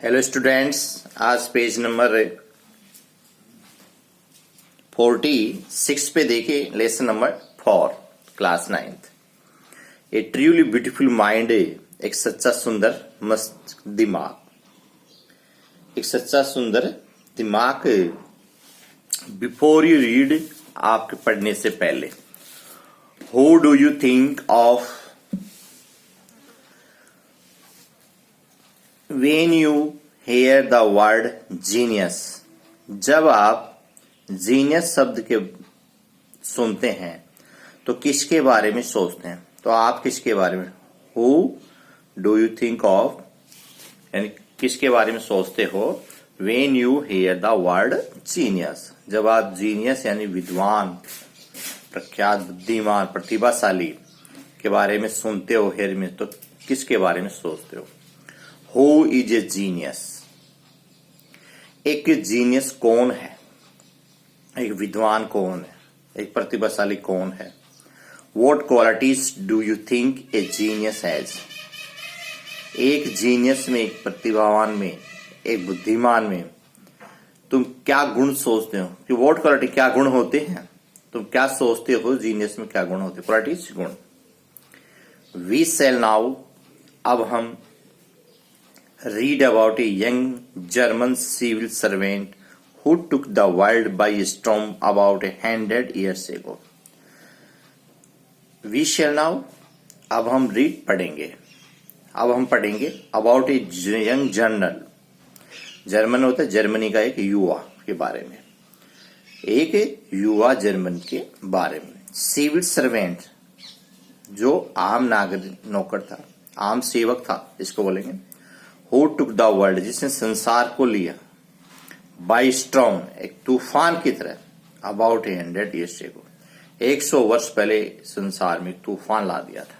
Hello students, आज page number 46 पे देखिए लेसन नंबर 4 क्लास 9th। ए ट्रूली ब्यूटीफुल माइंड, एक सच्चा सुंदर मस्त दिमाग। एक सच्चा सुंदर दिमाग बिफोर यू रीड, आपके पढ़ने से पहले। Who do you think of When you hear the word genius, जब आप जीनियस शब्द के सुनते हैं तो किसके बारे में सोचते हैं? तो आप किसके बारे में, Who do you think of, यानी किसके बारे में सोचते हो? When you hear the word genius, जब आप जीनियस यानी विद्वान, प्रख्यात, बुद्धिमान, प्रतिभाशाली के बारे में सुनते हो, हेर में, तो किसके बारे में सोचते हो? Who is a genius? एक जीनियस कौन है? एक विद्वान कौन है? एक प्रतिभाशाली कौन है? What qualities do you think a genius has? एक जीनियस में, एक प्रतिभावान में, एक बुद्धिमान में तुम क्या गुण सोचते हो? कि what quality, क्या गुण होते हैं? तुम क्या सोचते हो जीनियस में क्या गुण होते हैं? क्वालिटीज, गुण। We shall now, अब हम read about a young German civil servant who took the world by storm about 100 years ago. We shall now, अब हम रीड पढ़ेंगे, अब हम पढ़ेंगे about a young journal, German होता है जर्मनी का एक युवा के बारे में, एक युवा जर्मन के बारे में। सिविल सर्वेंट, जो आम नागरिक, नौकर था, आम सेवक था, इसको बोलेंगे। Who took the world, जिसने संसार को लिया, by storm, एक तूफान की तरह, about 100 years ago, 100 वर्ष पहले संसार में तूफान ला दिया था।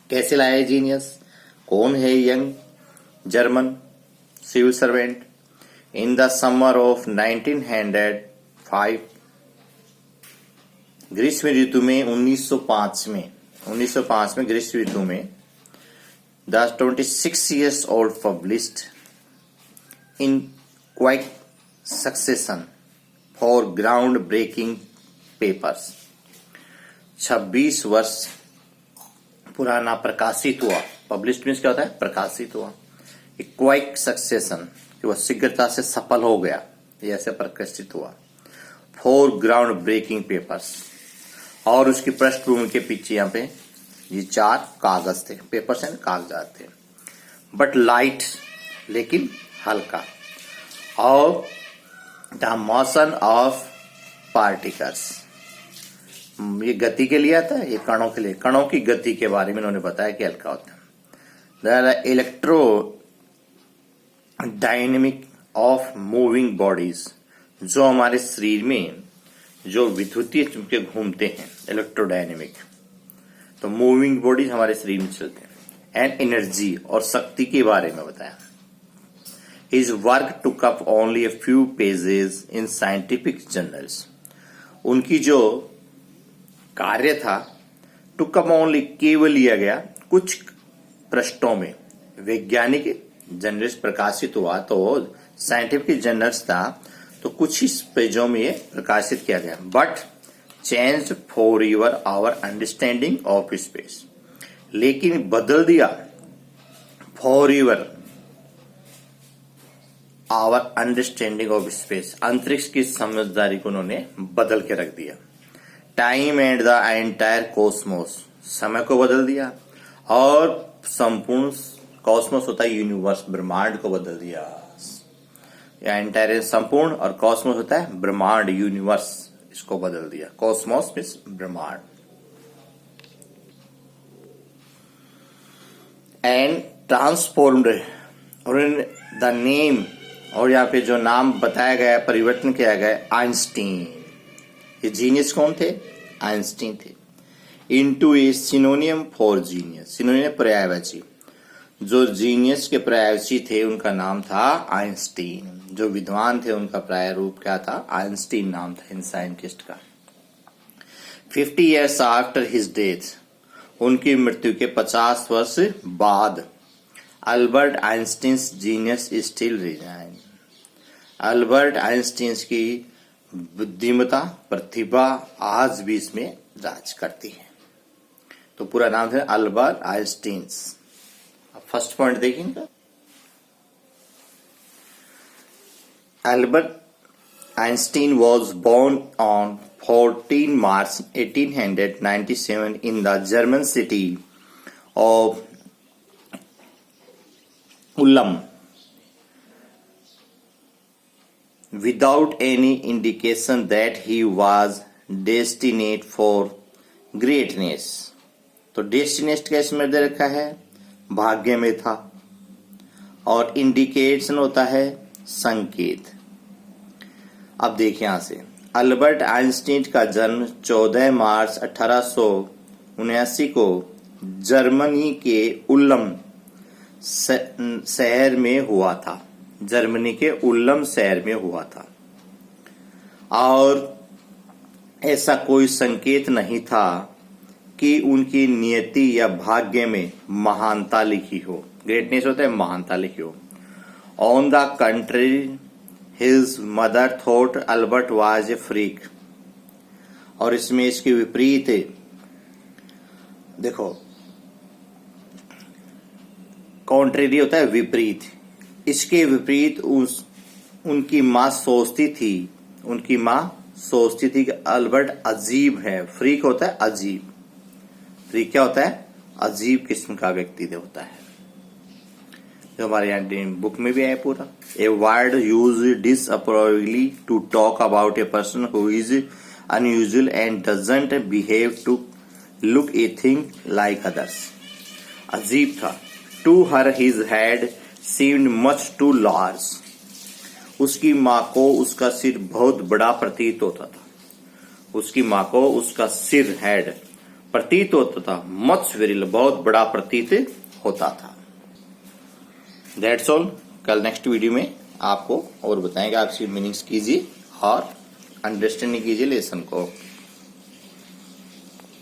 कैसे लाया जीनियस? कौन है young German civil servant? In the summer of 1905, ग्रीष्म ऋतु में 1905 में ग्रीष्म ऋतु में The 26 years old published in quick succession for groundbreaking papers. 26 वर्ष पुराना प्रकाशित हुआ। पब्लिश्ड मीन्स क्या होता है? प्रकाशित हुआ। क्वाइक सक्सेशन, कि वह शीघ्रता से सफल हो गया, ये ऐसे प्रकाशित हुआ। 4 ग्राउंड ब्रेकिंग पेपर्स, और उसकी पृष्ठभूमि के पीछे यहाँ पे ये 4 कागज थे, पेपर्स एंड कागजात थे। बट लाइट, लेकिन हल्का। और द मोशन ऑफ पार्टिकल्स, ये गति के लिए आता है, ये कणों के लिए, कणों की गति के बारे में उन्होंने बताया कि हल्का होता है। The electro dynamic of moving bodies, जो हमारे शरीर में जो विद्युतीय चुंबकीय घूमते हैं, इलेक्ट्रोडायनेमिक, तो मूविंग बॉडीज हमारे शरीर में चलते हैं। एंड एनर्जी, और शक्ति के बारे में बताया। His work took up only a few pages in scientific journals, उनकी जो कार्य था, टुक अप ओनली, केवल लिया गया कुछ पृष्ठों में, वैज्ञानिक जर्नल्स प्रकाशित हुआ, तो साइंटिफिक जर्नल्स था, तो कुछ ही पेजों में ये प्रकाशित किया गया। But change for your our understanding of space, लेकिन बदल दिया for your our understanding of space, अंतरिक्ष की समझदारी को उन्होंने बदल के रख दिया। Time and the entire cosmos, समय को बदल दिया, और संपूर्ण, कॉस्मोस होता है यूनिवर्स, ब्रह्मांड को बदल दिया। एंटायर संपूर्ण, और कॉस्मोस होता है ब्रह्मांड, यूनिवर्स, इसको बदल दिया। कॉस्मोस मीन्स ब्रह्मांड। एंड ट्रांसफॉर्म्ड, और द नेम, और यहाँ पे जो नाम बताया गया, परिवर्तन किया गया, आइंस्टीन, ये जीनियस कौन थे? आइंस्टीन थे। इनटू ए सिनोनियम फॉर जीनियस, सिनोनियम पर्यायवाची, जो जीनियस के पर्यायवाची थे उनका नाम था आइंस्टीन। जो विद्वान थे उनका पर्याय रूप क्या था? आइंस्टीन नाम था इन साइंटिस्ट का। 50 years आफ्टर हिज डेथ, उनकी मृत्यु के 50 वर्ष बाद, Albert Einstein's genius still resign. Albert Einstein की बुद्धिमत्ता, प्रतिभा आज भी इसमें राज करती है। तो पूरा नाम है अल्बर्ट आइंस्टीन। फर्स्ट पॉइंट देखिए इनका। Albert Einstein was born on 14 March 1897 in the German city of Ulm, without any indication that he was destined for greatness। तो डेस्टिनेट का इसमें दे रखा है भाग्य में था, और इंडिकेशन होता है संकेत। अब देखिए यहां से, अल्बर्ट आइंस्टीन का जन्म 14 मार्च 1879 को जर्मनी के उल्म शहर में हुआ था। जर्मनी के उल्म शहर में हुआ था, और ऐसा कोई संकेत नहीं था कि उनकी नियति या भाग्य में महानता लिखी हो। ग्रेटनेस होता है महानता लिखी हो। On the country His mother thought Albert was a freak। और इसमें इसके विपरीत देखो, कॉन्ट्रेरी होता है विपरीत। इसके विपरीत उनकी माँ सोचती थी कि अल्बर्ट अजीब है। फ्रीक होता है अजीब। फ्रीक क्या होता है? अजीब किस्म का व्यक्ति होता है, जो हमारे यहाँ बुक में भी है पूरा। A word use disappropriately to talk about a person who is unusual and doesn't behave to look a thing like others. अजीब था। To her his head seemed much too large. उसकी माँ को उसका सिर बहुत बड़ा प्रतीत होता था। उसकी माँ को उसका सिर हेड प्रतीत होता था, मच वेरी बहुत बड़ा प्रतीत होता था। That's all. कल नेक्स्ट वीडियो में आपको और बताएंगे। आप इसकी मीनिंग्स कीजिए और अंडरस्टैंडिंग कीजिए लेसन को।